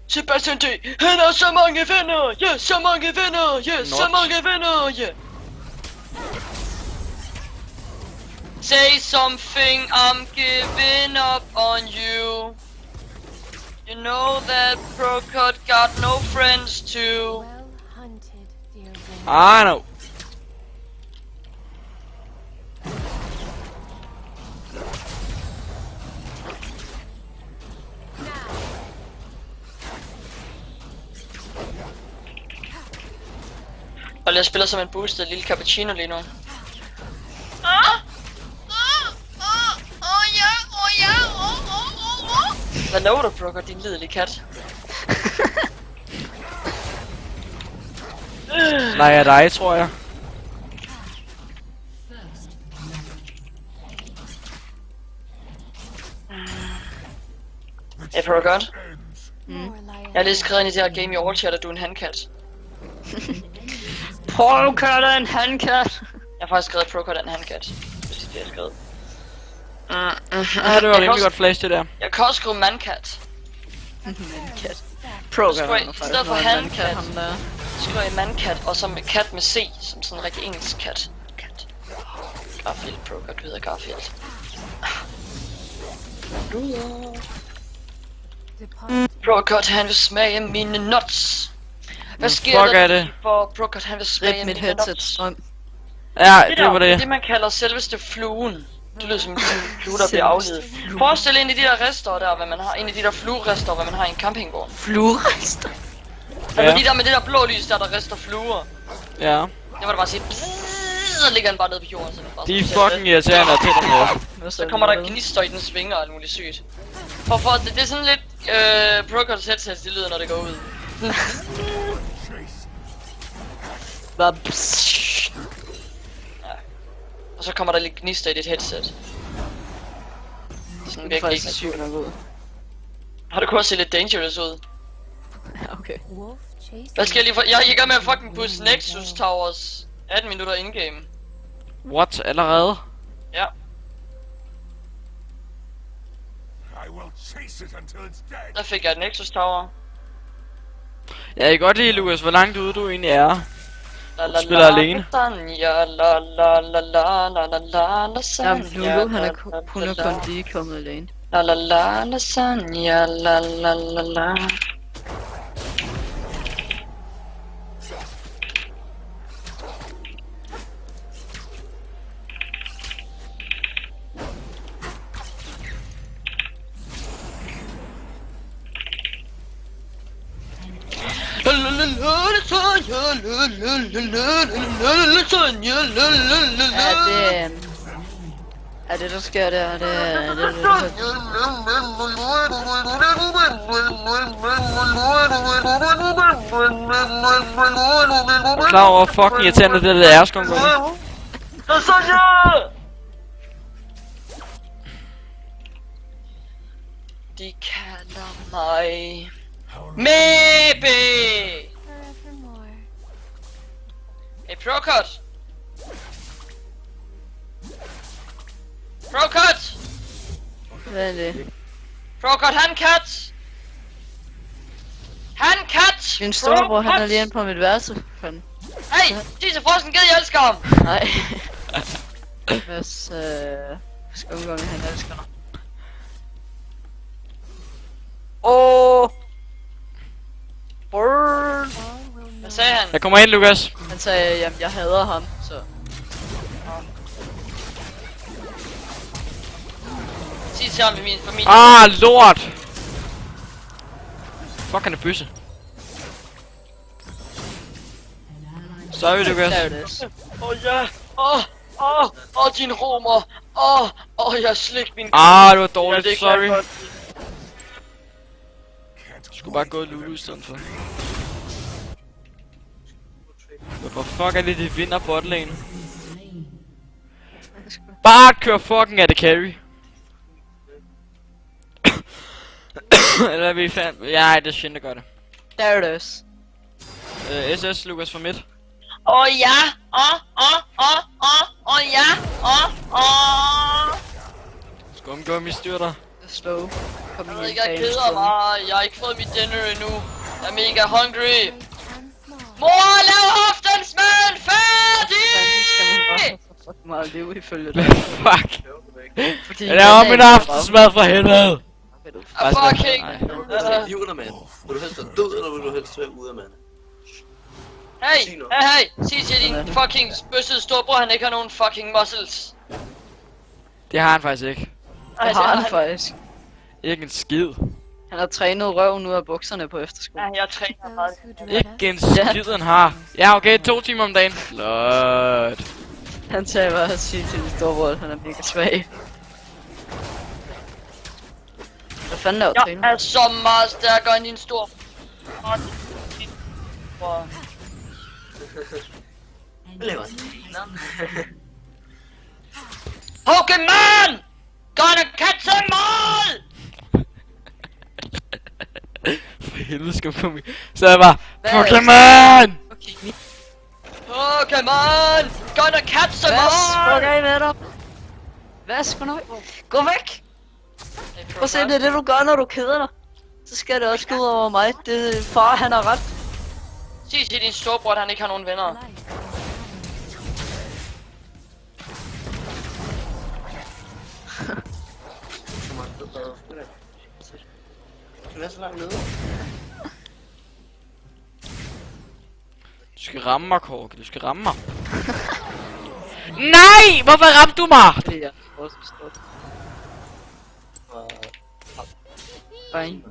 Sebastian D. Han har så mange venner. Ja, så mange venner. Ja, så mange venner. Ja. Say something, I'm giving up on you. You know that Procot got no friends too. Well hunted, dear boy. I know. Og jeg spiller som en boostet lille cappuccino lige nu. Hvad laver du, Procot, din lidelige kat? Nej, er dig, tror jeg. Hey, Procot. More like Jeg har lige skrevet ind i det her game i overchat, at du er en handkat. Procot er en handkat. Jeg har faktisk skrevet, at Procot er en handkat. Hvis det er det, jeg har skrevet. Ja, det var rimelig godt flash, det der. Jeg kan også skrive mandkat. Mandkat. Procot I stedet for handkat, ham der. skriver jeg mandkat, og så med kat med C, som sådan en rigtig engelsk kat. Kat. Garfield, Procot, du hedder Garfield. depart. Procot, han vil smage mine nuts. Hvad sker fuck er der det? lige for Procot, han vil smage Rip mit mine headset nuts? strøm. Ja, Det det var der, det. det man kalder selveste fluen. Det lyder som en flue, der bliver afledet. Forestil en af de der rester der, hvad man har, en af de der fluerester, hvad man har i en campingvogn. Fluerester. Altså de der med det der blå lys, der rester fluer. Ja. Det var da bare sige, så ligger den bare nede på jorden. Så bare De er sådan, fucking irriterende at tænde med. så kommer der gnister i den svinger og alt muligt sygt. Det er sådan lidt, Procots headset, det lyder når det går ud. Hvad? Og så kommer der lidt gnister i dit headset. Sådan Det er virkelig faktisk ikke sygt nok ud. Har du kunnet se lidt dangerous ud? Ja, okay. Wolf chasing. Hvad skal jeg lige for? Jeg er i gang med at fucking pusse Nexus Towers 18 minutter indgame. What? Allerede? Ja. I will chase it until it's dead. Der fik jeg et Nexus Tower. Jeg kan godt lide, Lukas, hvor langt ude du egentlig er. La la Spiller alene. Sanja, la la la la la la la la Jamen, Sanja, Lulu, han la, er la, kun er la, kun lige kommet alene. la la la la Sanja, la la la la. Er det der sker der? Er det Er du klar over, hvor fucking irriterende det der er, skunker? De kalder mig Maybe. Forevermore. Hey Procot. Procot. Hvad er det? Procot, han kat. Han kat. Min storebror, han er lige inde på mit værelse. Fanden. Hey, disse frossen ged, jeg elsker ham. Nej. Hvis skumgummi, han elsker dig. Åh. Burn. All will know. Hvad sagde han? Jeg kommer ind, Lukas. Han sagde, jamen jeg hader ham, så... Sig til ham i min familie. Ah, lort! Fuck, han er bøsse. Sorry, Lukas. Der er det. Ja. Din romer. Jeg slik min... Ah, det var Ja, dårligt, det kan sorry. jeg godt. Du skulle bare gå Lulu i stedet for. Hvorfor fuck er det, de vinder botlane? Bare kør fucking af det carry. Eller er vi fan? Ja, det er Shin, der gør det. There it is. SS, Lukas for midt. Ja. Ja. Skumgummi styrter. The slow. komme Jeg i ved en ikke, jeg fan keder storm. mig. Jeg har ikke fået mit dinner endnu. Jeg er mega hungry. Great and small. Mor, lav aftensmaden færdig! Fanden skal man bare have så fucking meget liv ifølge dig. Fuck. Fordi Jeg laver min aftensmad for helvede. Ah, fucking. Nej. Juler, mand. Vil du helst være død, eller vil du helst være ude af mand? Hey, sig til din fucking bøssede storbror, han ikke har nogen fucking muscles. Det har han faktisk ikke. Ej, Det har han faktisk. Ikke en skid. Han har trænet røven ud af bukserne på efterskole. Ja, jeg træner meget. Those who dread Ikke en skid han har. Ja, okay, 2 timer om dagen. Flot. Han tager bare at sige til sin storebror, at han er mega svag. Hvad fanden laver træner? Jeg er så meget stærkere end din store. Hvad laver han? Pokémon! Gonna catch them all! For helvede skal man så jeg bare Hvad? Pokémon! Okay, Pokémon! Gonna catch them Hvad? all! Okay med dig. Hvad? Gå nu. Gå væk! Prøv at se, det er det du gør, når du keder dig. Så skal det også gå ud over mig. Det far, han har ret. Sig til din storbror, at han ikke har nogen venner. life. Kan være så langt nede? Du skal ramme mig, Korke. Du skal ramme mig. Nej! Hvorfor ramte du mig? Det er også stort. Bang.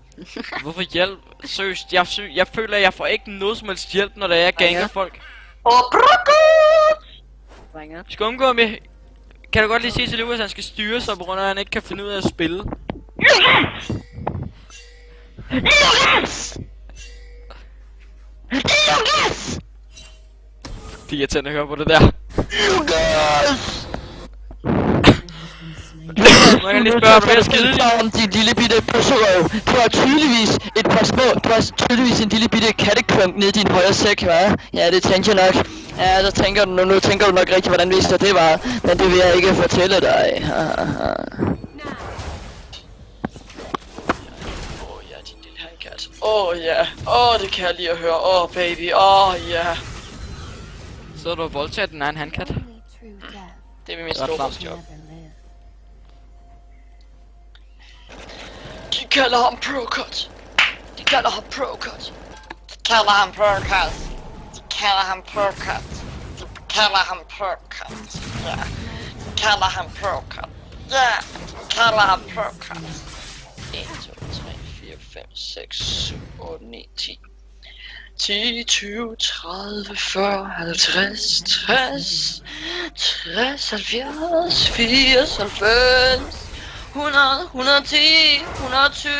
Hvorfor hjælp? Seriøst, jeg føler, at jeg får ikke noget som helst hjælp, når der er ganger folk. Banger. Du skal undgå med... Kan du godt lige sige til Lukas, at han skal styre sig, på grund af, at han ikke kan finde ud af at spille? Det er irriterende at høre på det der. Må jeg lige spørge, du er skide lige? Om din lille bitte bøsserøv. Du har tydeligvis et par små, du har tydeligvis en lille bitte katteklump nede i din højre sæk, hva'? Ja, det tænker jeg nok. Ja, så tænker du, nu tænker du nok rigtig, hvordan vidste jeg det var. Men det vil jeg ikke fortælle dig. Ja, din lille handkat. Ja. Det kan jeg lige at høre. Baby. Ja. Så du og voldtaget den egen handkat? Only true death Det er min Godt storebrors never job. live. De kalder ham Procot. De kalder ham Procot. De kalder ham Procot. De kalder ham Procot. De kalder ham Procot. Ja. De kalder ham Procot. Ja. De kalder ham Procot. 1, 2, 3, 4, 5, 6, 7, 8, 9, 10. 10, 20, 30, 40, 50, 60, 60, 70, 80, 90, 100, 110, 120,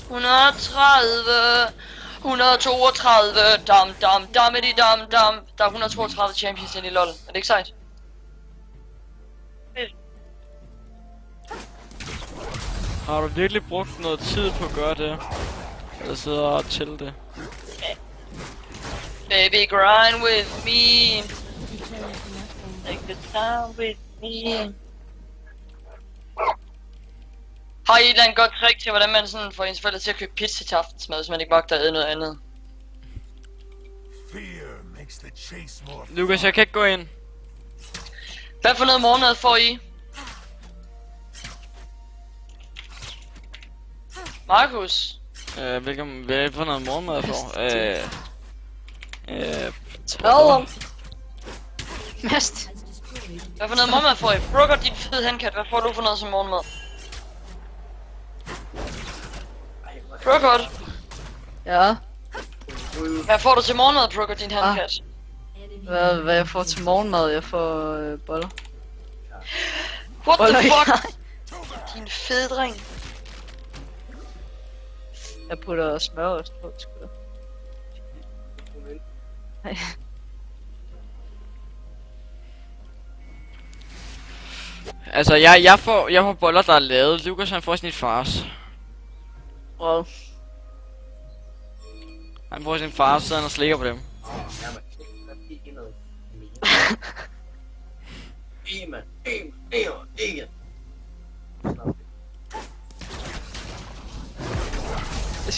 130, 132, dam, dammedi, dam. Der er 132 champions ind i LoL. Er det ikke sejt? Har du virkelig brugt noget tid på at gøre det? Eller sidder og tælle det? Baby, grind with me. You play with nothing. Take the time with me. Har I et eller andet godt trick til, hvordan man sådan får ens forældre til at købe pizza til aftensmad, hvis man ikke magter at æde noget andet? Fear makes the chase more Lukas, jeg kan ikke gå ind. Hvad for noget morgenmad får I? Markus? Hvad for noget morgenmad jeg får? Træder. Mest. Hvad for noget morgenmad får I? Brooker, din fede handkat, hvad får du for noget som morgenmad? Brooker, Ja. hvad får du til morgenmad, Brooker, din handkat? Hvad jeg får til morgenmad? Jeg får boller. What Boller, the ja. fuck? Din fede dreng. Jeg putter smør og på, sgu da. Nej. Altså, jeg får boller, der er lavet. Lukas, han får sin fars. Wow. Han får sin fars, så han og slikker på dem.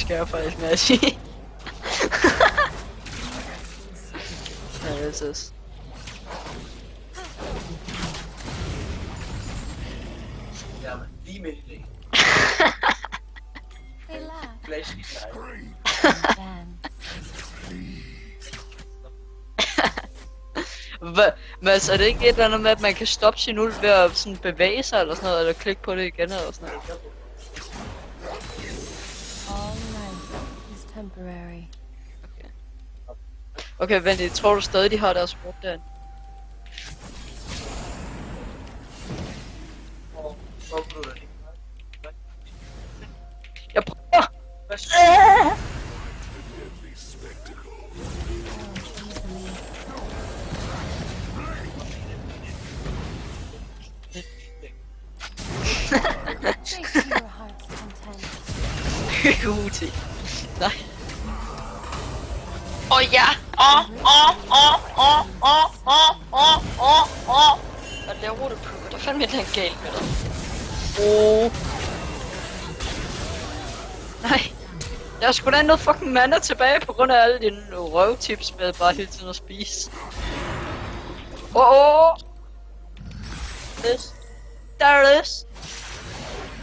skal jeg faktisk med at sige. Ja, det er søs. Ja, men lige midt i det. They laugh Flash. and Mads, er det ikke et eller andet med, at man kan stoppe sin ult ved at sådan bevæge sig eller sådan noget, eller klikke på det igen eller sådan noget? all life is temporary. Okay, vent, jeg tror du stadig, de har deres sport derinde? Jeg prøver! Drink to your heart's content. Uti. Nej. Ja. Hvad laver du, Proker? Der er fandme et eller andet galt med dig. Nej. Jeg har sgu da noget fucking mana tilbage på grund af alle dine røvtips med bare hele tiden at spise. This. There it is.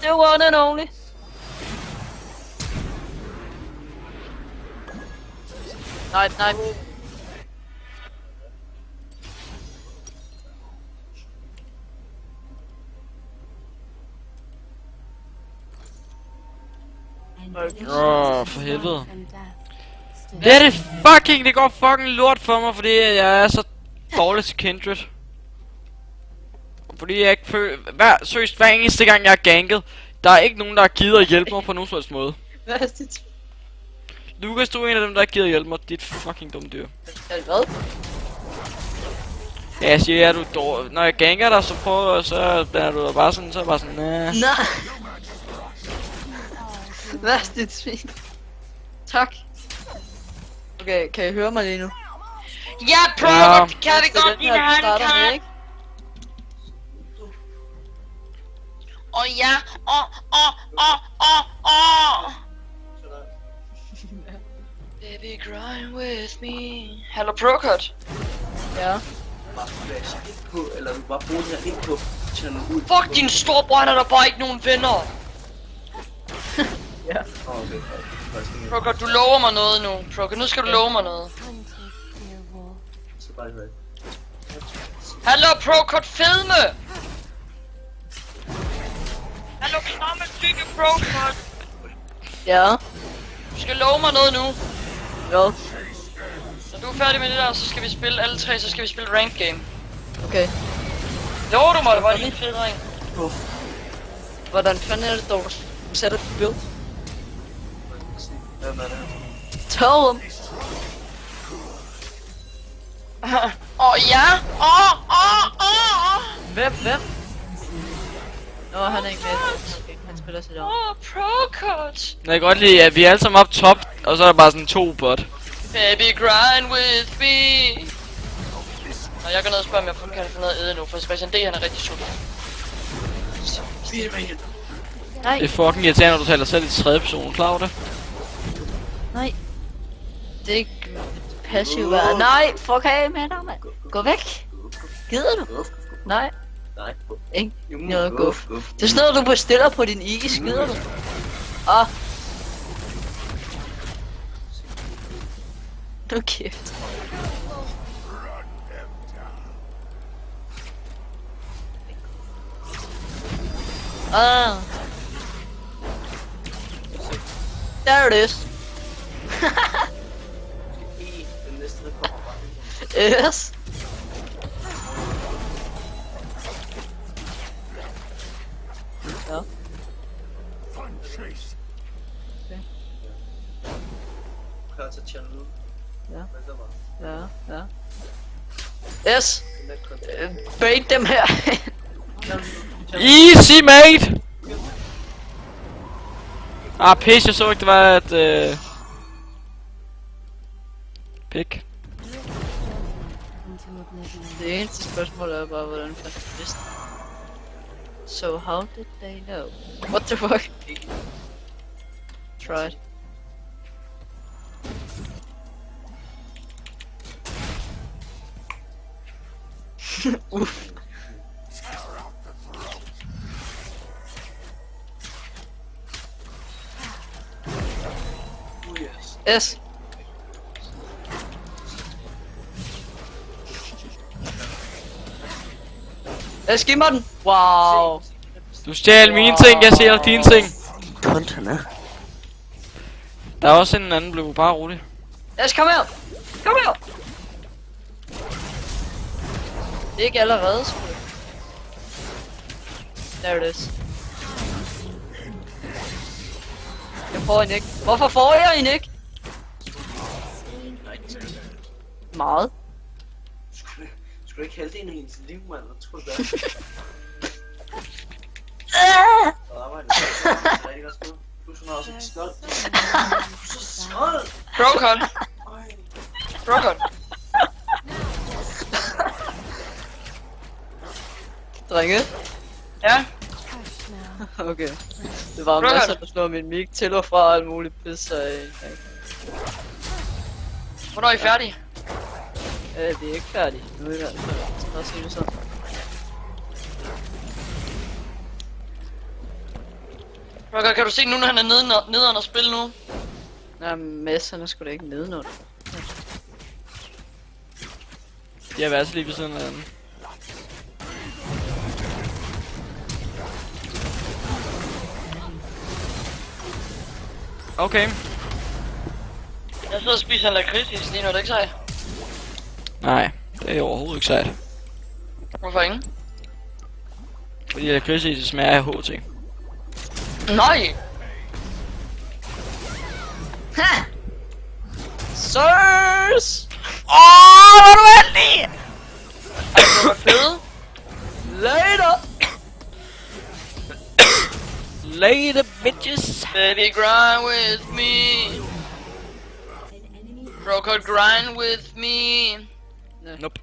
The one and only. Nej. For helvede. And death stood Det er det fucking, det går fucking lort for mig, fordi jeg er så dårlig til Kindred. Fordi jeg ikke føler, seriøst, hver eneste gang jeg er ganket, der er ikke nogen, der gider at hjælpe mig på nogen som helst måde. Hvad er det? Lukas, du er en af dem, der ikke gider at hjælpe mig, dit fucking dumme dyr. Er det hvad? Ja, jeg siger, ja, du er dårlig. Når jeg ganker dig, så prøver, så bliver du bare sådan, så er jeg bare sådan, Nej. Hvad er det svin? Tak. Okay, kan I høre mig lige nu? Ja, Proker, det kan vi godt lide, han kan. ikke? Ja. Baby, grind with me. Hallo, Proker. Ja. Bare flash ind på, eller du bare bruger det her ind på channel ud. Fuck din storebror, han er der bare ikke nogen venner. Ja. Okay. Proker, du lover mig noget nu. Proker, nu skal du love mig noget. hunted, dear wolf. Så bare det. Hallo, Proker, fedme. Hallo, klammerstykke, Proker. Ja. Du skal love mig noget nu. Jo. Når du er færdig med det der, så skal vi spille alle tre, så skal vi spille rank game. Okay. Lover du mig, det var lige en fed ring. Hvordan fanden er det dog, du sætter dit build? Hvad er det? Tell dem. Ja. Hvem? Nå, han er ikke med. Okay, han spiller sig derovre. Procut. Jeg kan godt lide, at vi er alle sammen op top, og så er der bare sådan 2 bot. Baby, grind with me. Og jeg går ned og spørger, om jeg kan få noget at æde nu, for Sebastian D, han er rigtig sulten. Nej, Det er fucking irriterende, når du taler selv i 3. person, klar over det? nej. Det er ikke passiv værd. Nej, fuck af med dig, mand. Gå væk. Gider du? Nej, Nej. ikke noget guf. Det er sådan noget, du bestiller på din is, gider du? Nu kæft. There it is. Den næste, der kommer bare. Yes. Ja. Fun chase. Klar til channel ud. Ja. Hvad så var? Ja. Yes. Bait dem her. Easy, mate! Pis, jeg så ikke, det var et, Pik. Into oblivion. Det eneste spørgsmål er bare, hvordan fandt de vidste. So how did they know? What the fuck? Tried. Uff. Yes. S. S, giv mig den. Wow. Du stjal mine ting, jeg stjæler dine ting. Konterne. Der er også en anden, blev bare rolig. S, kom her. Kom her. Det er ikke allerede, sgu. There it is. Jeg får en ikke. Hvorfor får jeg en ikke? Meget. Skulle du ikke halvdelen af hendes liv, mand? Hvad tror du det er? Arbejde. Rigtig godt skud. Plus hun har også et skjold. Skjold! Brokon. Brokon. Drenge. Ja. Hush now. Okay. Det var en Brokon. masse, der slår min mic til og fra og alt muligt pis, så Hvornår er I færdige? vi er ikke færdige. Nu er vi i hvert fald. Lad os sige det sådan. Brokon, kan du se nu, når han er nederen og spille nu? Nej, Mads, han er sgu da ikke nedenunder. Jeg vil altså lige ved siden af den. Okay. Jeg sidder og spiser en lakridsis lige nu, er det ikke sejt? Nej, det er overhovedet ikke sejt. Hvorfor ikke? Fordi lakridsis smager af HT. Nej! Ha! Sirs! Hvor er du heldig! Det var fede. Later! Later, bitches. Baby, grind with me. Brokon, grind with me. Nope.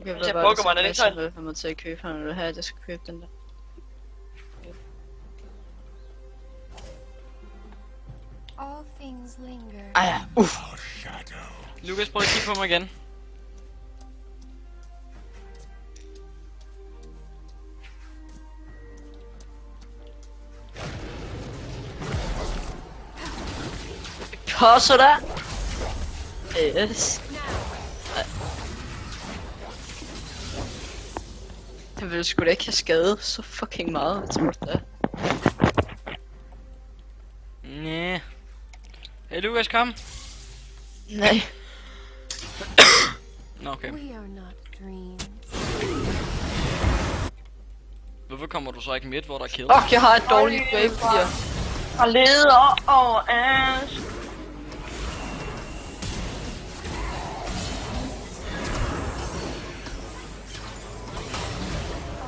Okay, Hvis jeg Pokémon, er det ikke sejt? Jeg må til at købe ham, eller have, at jeg skal købe den der. All things linger. Ej ja, uff. Lukas, prøv at kigge på mig igen. Passer der? Yes. Jeg ville sgu da ikke have skadet så fucking meget, jeg tror det er. Næh. Hey Lukas, kom. Nej. Nå, okay. We are not dreams. Hvorfor kommer du så ikke midt, hvor der er kill? Fuck, jeg har et dårligt grave gear. Og leder over ass.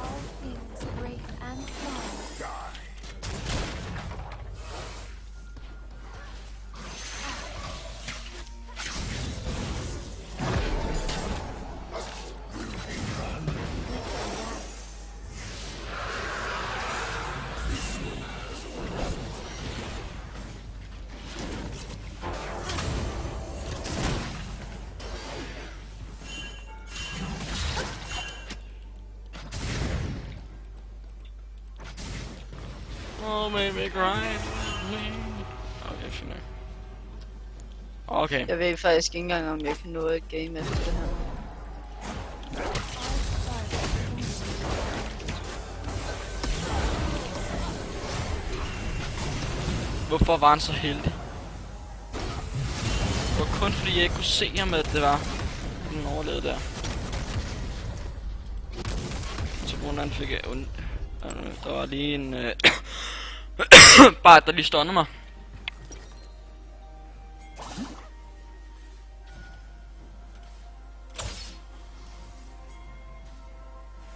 All things great and small. Oh, baby, grind. Okay, fint. Okay. Jeg ved faktisk ikke engang, om jeg kan nå et game efter det her. Hvorfor var han så heldig? Det var kun fordi jeg ikke kunne se ham, at det var den overlevede der. Så på han fik jeg der var lige en bare der lige stående mig.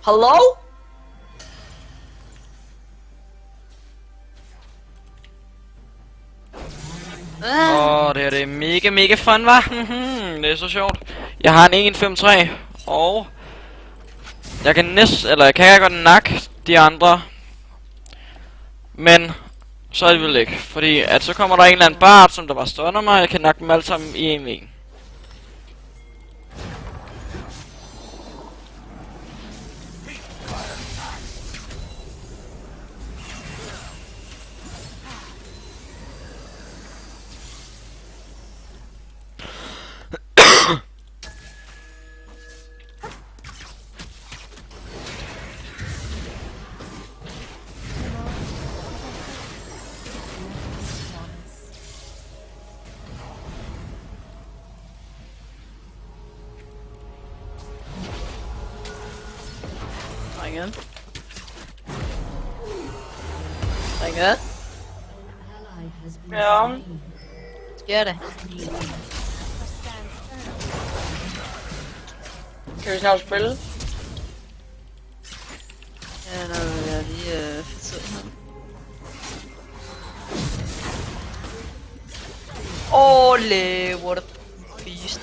Hallo? Det er mega fun, var. Det er så sjovt. Jeg har en 1-5-3 og jeg kan godt nakke de andre. Men Så er det vel ikke, fordi at så kommer der en eller anden bard, som der var stunner mig, og jeg kan nakke dem alle sammen i en en. Drenge. Drenge. Ja. Sker det? Kan vi snart spille? Ja, når jeg lige fortæller ham. Ole, what a beast.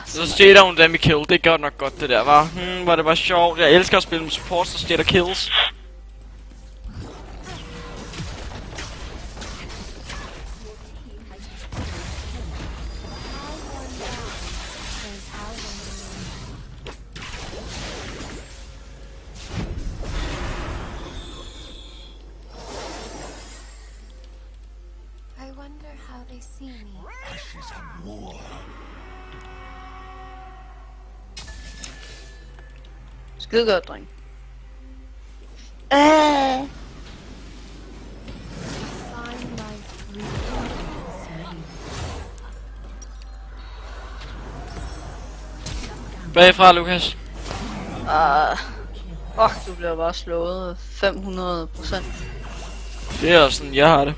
Så stjæler hun dem i kill, det er godt nok godt det der, var. Var det bare sjovt. Jeg elsker at spille med support, så stjæler kills. I wonder how they see me. Ashes of war. Skide godt, dreng. Find life rooted Bagfra, Lukas. Fuck, du bliver bare slået 500%. Det er også sådan, jeg har det.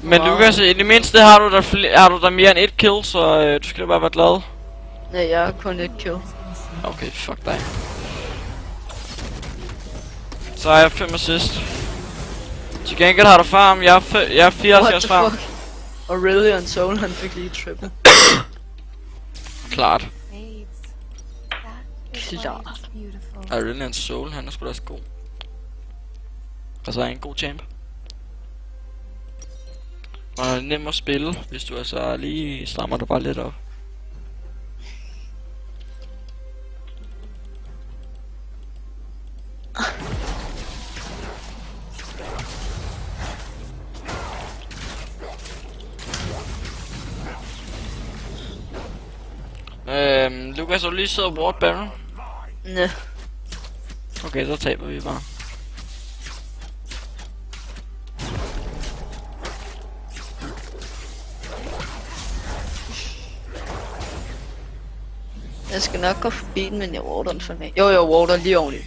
Men Wow. Lukas, i det mindste har du der mere end et kill, så du skal da bare være glad. Nej, jeg har kun et kill. Okay, fuck dig. Så har jeg 5 assist. Til gengæld har du farm, jeg er 74 farm. Aurelion Soul, han fik lige triple. Klart. fades. That is why Klart. it's beautiful. Aurelion Soul, han er sgu da også god. Altså er en god champ. Og nem at spille, hvis du altså lige strammer dig bare lidt op. Lukas, har du lige siddet og ward Baron? Næh. Okay, så taber vi bare. Jeg skal nok gå forbi den, men jeg warder den for mig. Jo, jeg warder lige oveni.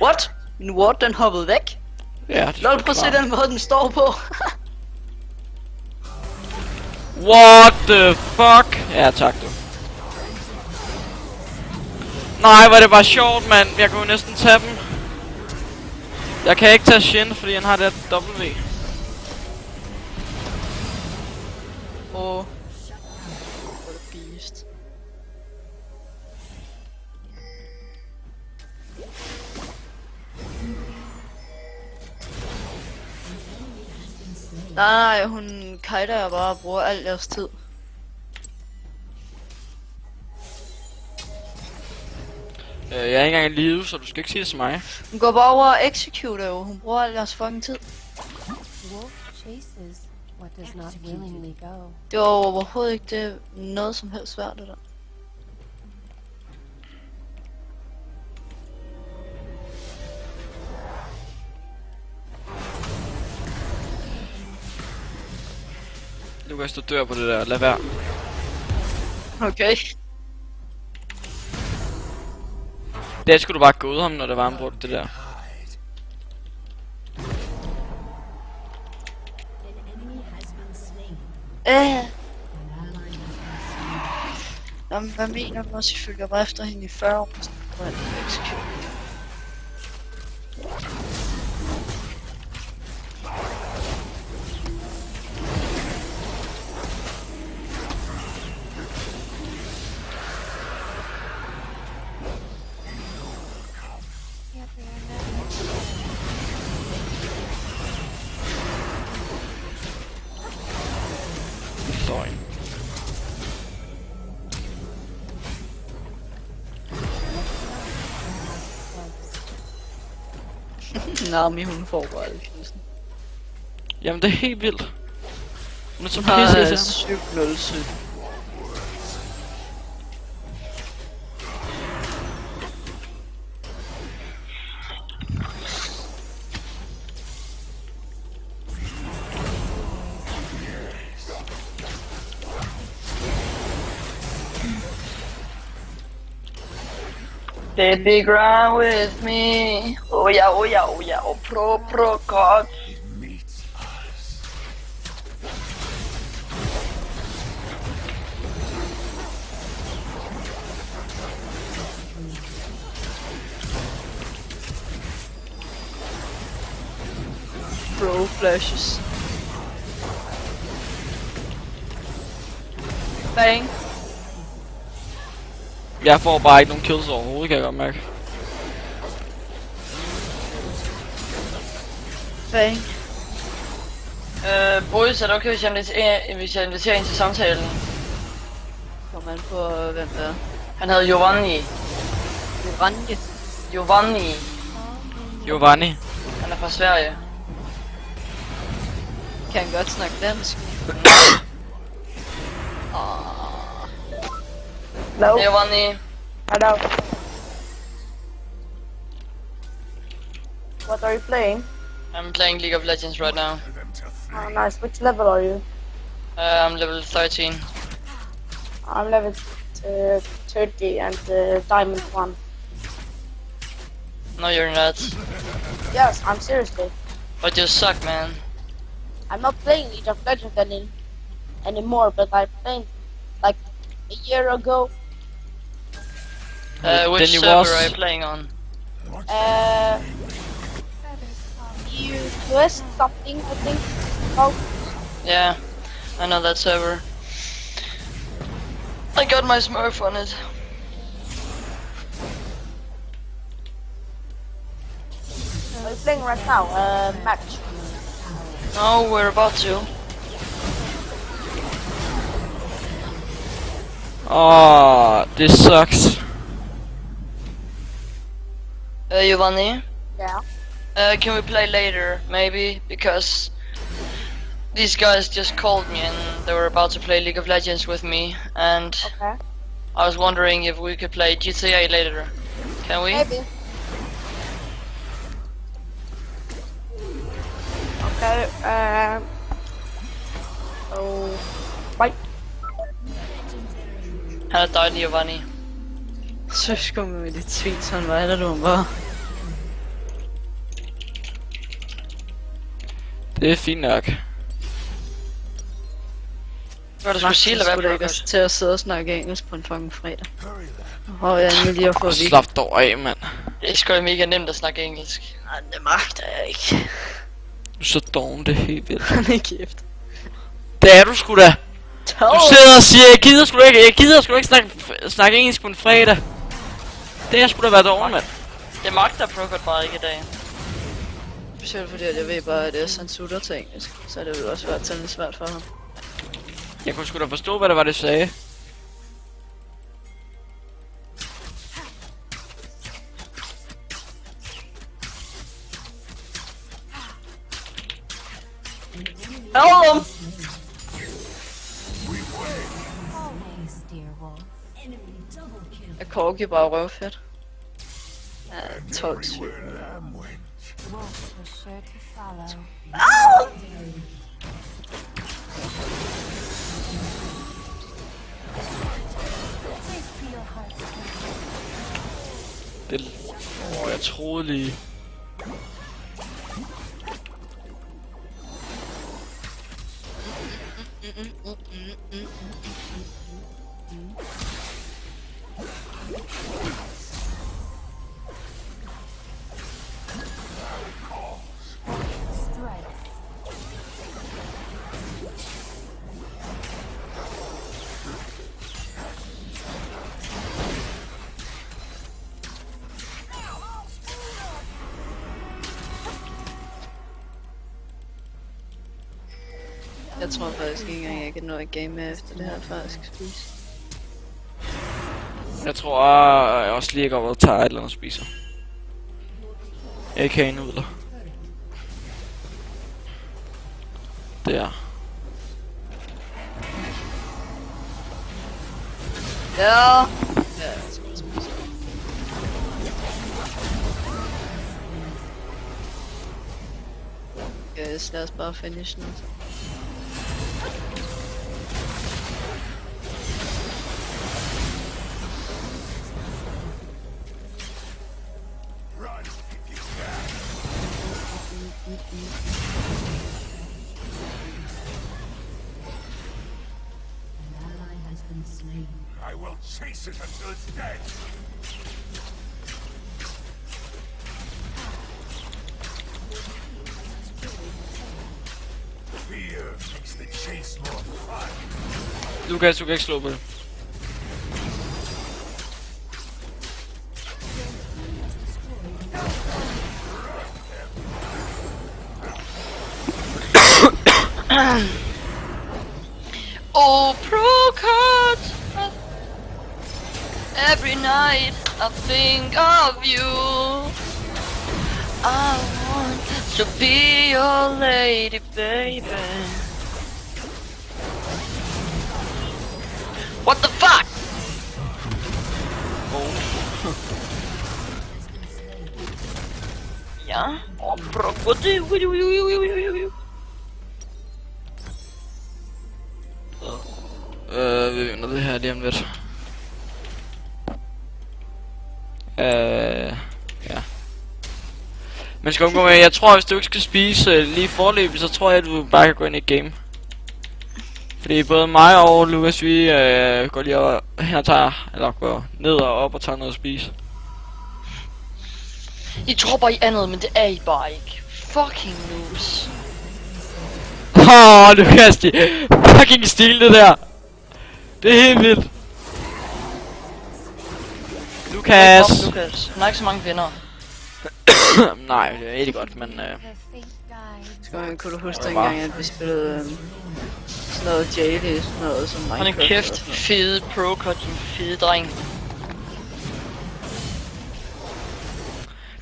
What? Min ward, den hoppede væk? Ja, det Lol, prøv at se den måde, den står på. What the fuck? Ja, tak du. Nej, var det bare sjovt, mand. Jeg kunne næsten tage dem. Jeg kan ikke tage Shin, fordi han har det her W. What a beast. Nej, hun kajter jeg bare og bruger al jeres tid. Jeg er ikke engang i live, så du skal ikke sige det til mig. Hun går bare over og execute jo. Hun bruger al jeres fucking tid. Wolf chases what does not willingly go. Det var overhovedet ikke det noget som helst svært, det der. Lukas, du dør på det der. Lad være. Okay. Det skulle du bare gå ud ham, når der var en brugt det der. Jamen, hvad mener du også, I følger bare efter hende i 40 år? Hvad er det, execute? Yet they are never Nami, hun får bare alt. Jamen, det er helt vildt. Hun er så Hun har pisse. 707. Baby, grind with me. Oh yeah, oh yeah, oh yeah. Oh, pro, god. Meets us. Bro flashes. Bang. Jeg får bare ikke nogen kills overhovedet, kan jeg godt mærke. Bang. Boris, er det okay, hvis jeg inviterer en til samtalen? Kom an på, hvem der er. Han hedder Giovanni. Oranje. Giovanni. Giovanni. Han er fra Sverige. Kan han godt snakke dansk? Hello. Giovanni. Hello. What are you playing? I'm playing League of Legends right now. Oh, nice. Which level are you? I'm level 13. I'm level 30 and Diamond 1. No, you're not. Yes, I'm seriously. But you suck, man. I'm not playing League of Legends anymore, but I played like a year ago. Which Then you server was- are you playing on? US something, I think. Oh, Yeah, I know that server. I got my Smurf on it. are you playing right now? Match. No, we're about to. Åh, det sucks. Giovanni? Yeah. Can we play later, maybe? Because these guys just called me and they were about to play League of Legends with me, and Okay. I was wondering if we could play GTA later. Can we? Maybe. Okay. So, bye. Han er dejlig, Giovanni. Så skulle man med dit svin, sådan var det, du var. Det er fint nok. Hvad du skulle sige, eller skulle hvad? ikke også til at sidde og snakke engelsk på en fucking fredag. Og jeg er nu lige at få at vide. Slap dog af, mand. Det er sgu mega nemt at snakke engelsk. Nej, det magter jeg ikke. Du er så doven, det er helt vildt. Han er kæft. Det er du sgu da. Du sidder og siger, jeg gider sgu ikke snakke engelsk på en fredag. Det er sgu da været doven, mand. Det magter Procot bare ikke i dag. Specielt fordi at jeg ved bare, at han sutter til engelsk. Så det vil også være temmelig svært for ham. Jeg kunne sgu da forstå, hvad det var, det sagde. Help them! Always, dear wolf. Er Corgi bare røvfedt? Ja, 12-7. Wolf was sure to follow. Det... jeg troede lige. Jeg tror faktisk ikke engang, jeg kan nå at game med efter det her faktisk spise. Jeg tror, jeg også lige går ud og tager et eller andet og spiser. AK nudler. Der. Ja. Yes, lad os bare finish nu. Run if you can. I will chase it until it's dead. Fear makes the chase more fun. Lukas, du kan ikke slå på det. Oh, Procot! Every night I think of you. I want to be your lady, baby. What the fuck? Ja, oh, Procot. Vi vinder det her lige om lidt. Ja. Men skal gå med, jeg tror hvis du ikke skal spise lige forløbet, så tror jeg at du bare kan gå ind i et game. Fordi både mig og Lukas, vi går lige over, her tager, eller går ned og op og tager noget at spise. I tror bare I er noget, men det er I bare ikke. Fucking noobs. Lukas, de fucking stil det der. Det er helt vildt. Lukas. Lukas, han har ikke så mange venner. Nej, det er ikke godt, men The fate guide. Skal kunne du huske dengang, at vi spillede sådan noget Jade, sådan noget som Minecraft? Hold en kæft, fede Procot, din fede dreng.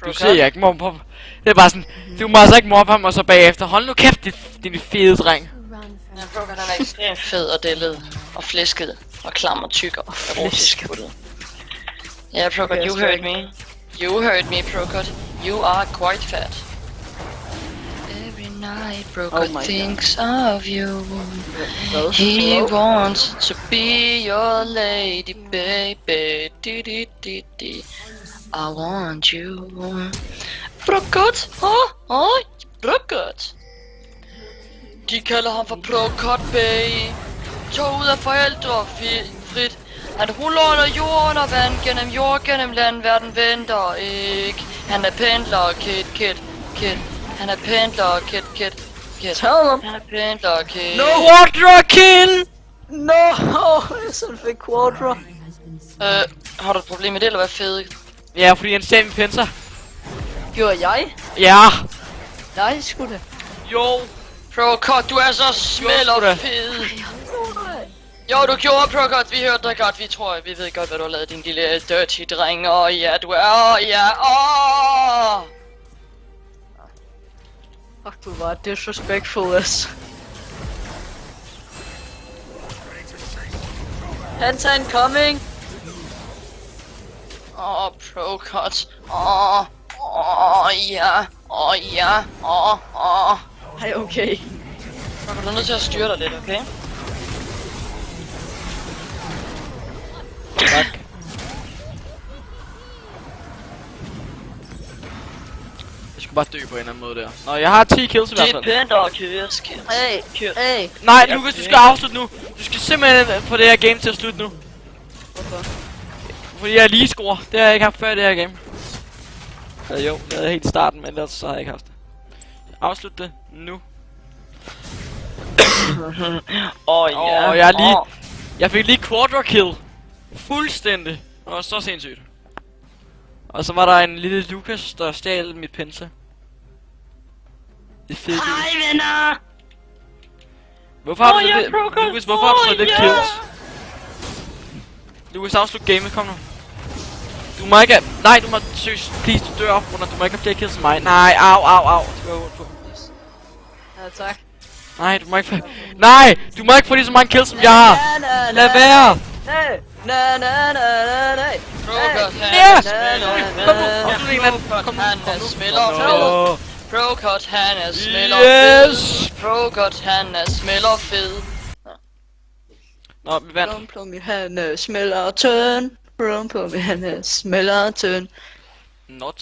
du ser jeg ikke mobbe ham. Det er bare sådan, du må altså ikke mobbe ham, og så bagefter, hold nu kæft, din fede dreng. Run from Ja, Procot han er ekstremt fed og dællet og flæsket og klam og tyk og erotisk. Ja, Procot, you heard me. You heard me, Procot. You are quite fat. Every night, Procot thinks of you. He wants to be your lady, baby. I want you. Procot? Procot? De kalder ham for Procot, baby. Tog ud af forældre, frit. Han ruller under jord under vand, gennem jord, gennem land, verden venter ikke. Han er pendler, kid. Han er pendler, kid. Tell him. Han er pendler, kid. No Quadra kill! No, jeg sådan fik Quadra. Har du et problem med det, eller hvad fede? Ja, fordi han stjal min pinser. Gjorde jeg? Ja. Nej, sgu da. Jo. Procot, du er så smæld og fed. Jo, du gjorde, Procot, vi hørte dig godt, vi ved godt, hvad du har lavet, din lille dirty dreng, og ja, du er, Fuck, du var disrespectful as. Pantan coming! Procot, ja, Hej, okay. Procot, du er nødt til at styre dig lidt, okay? Tak. Jeg skal bare dø på en eller anden måde der. Nå, jeg har 10 kills i hvert fald. Det er pænt og køreskil. Hey. Nej, Lukas, du skal afslutte nu. Du skal simpelthen få det her game til at slutte nu. Hvorfor? Fordi jeg lige score. Det har jeg ikke haft før i det her game. Jo, det havde jeg helt i starten, men ellers så har jeg ikke haft det. Afslut det nu. Jeg er lige... Jeg fik lige quadra kill. Fuldstændig. Det var så sindssygt. Og så var der en lille Lukas, der stjal mit pinse. Det er fedt. Hej, venner! Hvorfor har du det? Lukas, hvorfor har du så lidt kills? Lukas, afslut gamet, kom nu. Du må ikke... Nej, du må søge... Please, du dør op, du må ikke have flere kills end mig. Nej, au. Det var ondt på. Ja, tak. Nej, du må ikke få... Nej! Du må ikke få lige så mange kills, som jeg har! Lad være! Nej, nej, nej, nej, nej. Prokot, Ja! han spiller Kom nu, kom nu, en eller anden. Prokot, han spiller Nå. fed. Prokot, han spiller Yes! fed. Prokot, han spiller fed. Nå, vi vandt. Rum på min han smelter tynd. Rum på min han smelter tynd. Not